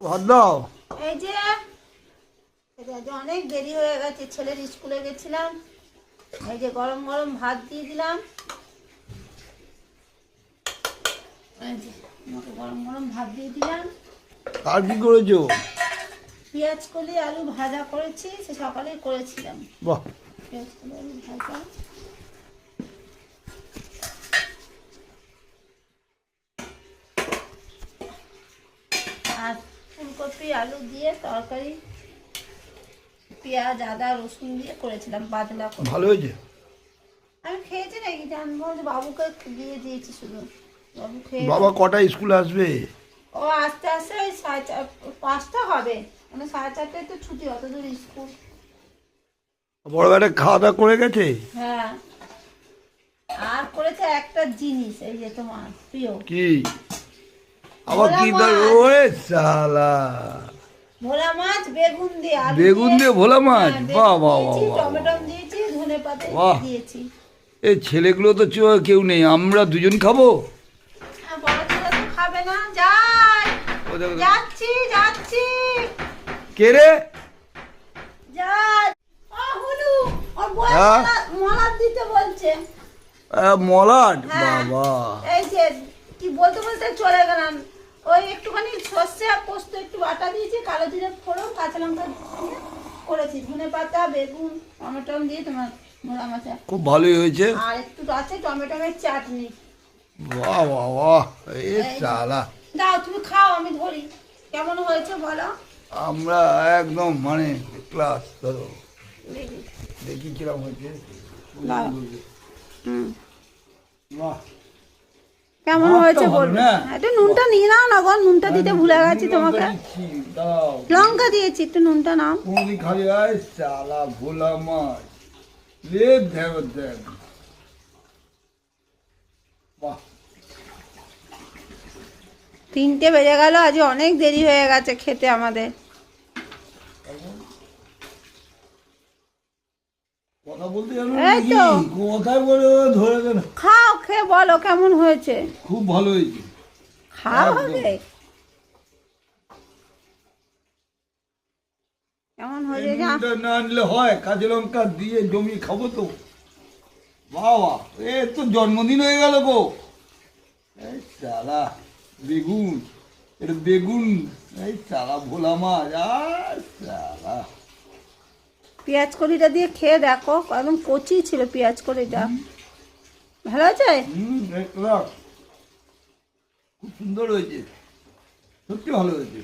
দাও এই যে অনেক দেরি হয়ে গেছে, ছেলের স্কুলে গেছিলাম। এই যে গরম গরম ভাত দিয়ে দিলাম। এই যে গরম গরম ভাত দিয়ে দিলাম। আর কি করেছো? পেঁয়াজ কলি আলু ভাজা করেছি, সে সকালেই করেছিলাম। বাহ, পেঁয়াজ কলি আলু ভাজা আর ফুলকপি আলু দিয়ে তরকারি, পেঁয়াজ আদা রসুন দিয়ে করেছিলাম পাতলা করে। ভালো হয়েছে। আমি খেয়েছি নাকি জানবো, যে বাবুকে দিয়ে দিয়েছি শুধু। বাবু খেয়ে বাবা কটায় স্কুলে আসবে? ও আস্তে আস্তে ওই 5টা হবে, মানে 4:30টায় তো ছুটি, অত দূর স্কুল। বড় বেটা খাওয়া দাওয়া করে গেছে? হ্যাঁ, আর করেছে একটা জিনিস, এই যে তোমার প্রিয় কি আবার ভোলা কি মাছ। ওরে শালা, ভোলা মাছ বেগুন দিয়ে আলু বেগুন দিয়ে ভোলা মাছ? হ্যাঁ, বাহ বেগুন বাহ দিয়েছি, বাহ বাহ। টমেটো দিয়েছি, ধনে পাতা বাহ। দিয়েছি। এই ছেলেগুলো তো কেউ নেই, আমরা দুজন খাবো। আর বড় ছেলে তো খাবে না। যাই, ও দেখো, যাচ্ছি যাচ্ছি কে রে? যাই। ও হুলু, ওর বউয়ের হ্যাঁ? মলাট দিতে বলছে। মলাট? হ্যাঁ, বাবা, এই যে কি বলতে বলতে চলে গেলাম। ওই একটুখানি সর্ষে আর পোস্ত একটু বাটা দিয়েছি, কালো জিরে ফোড়ন কাঁচা লঙ্কা দিয়ে করেছি, ধনে পাতা বেগুন টমেটো দিয়ে তোমার মোড়া মাছা। খুব ভালোই হয়েছে। আর একটু আছে টমেটোমের চাটনি। বাহ বাহ বাহ, এই এই যে। শালা দাও তুমি খাও, আমি ধরি। কেমন হয়েছে বলো? আমরা একদম মানে ক্লাস। ধরো দেখি কিরম হয়েছে। দাও। হুম, বাহ, কেমন ভাতটা হয়েছে ভালো বলবো। না? একটু নুনটা নিয়ে নাও না গো, নুনটা দিতে ভুলে গেছি তোমাকে। দিচ্ছি, দাও। লঙ্কা দিয়েছি, একটু নুনটা নাও। কোনদিন খালি আয় শালা ভোলা মাছ লে দেখ দেখ। বাহ, 3টে বেজে গেল, আজ অনেক দেরি হয়ে গেছে খেতে আমাদের। কথা বলতে জানো এই নাকি? তো। কথাই বলে ধরে গেল। খাও, খেয়ে বলো কেমন হয়েছে। খুব ভালো হয়েছে। খাও একদম। হবে কেমন এই হয়েছে যা। নুনটা না নিলে হয়? কাঁচা লঙ্কা দিয়ে জমি খাবো তো। বাবা, এ তো জন্মদিন হয়ে গেল গো। এই শালা বেগুন, এটা বেগুন, এই শালা ভোলা মাছ, আর শালা। পেঁয়াজ কলিটা দিয়ে খেয়ে দেখো, একদম কচি ছিল পেঁয়াজ কলিটা। ভালো আছে? দেখলাম খুব সুন্দর হয়েছে, সত্যি ভালো হয়েছে।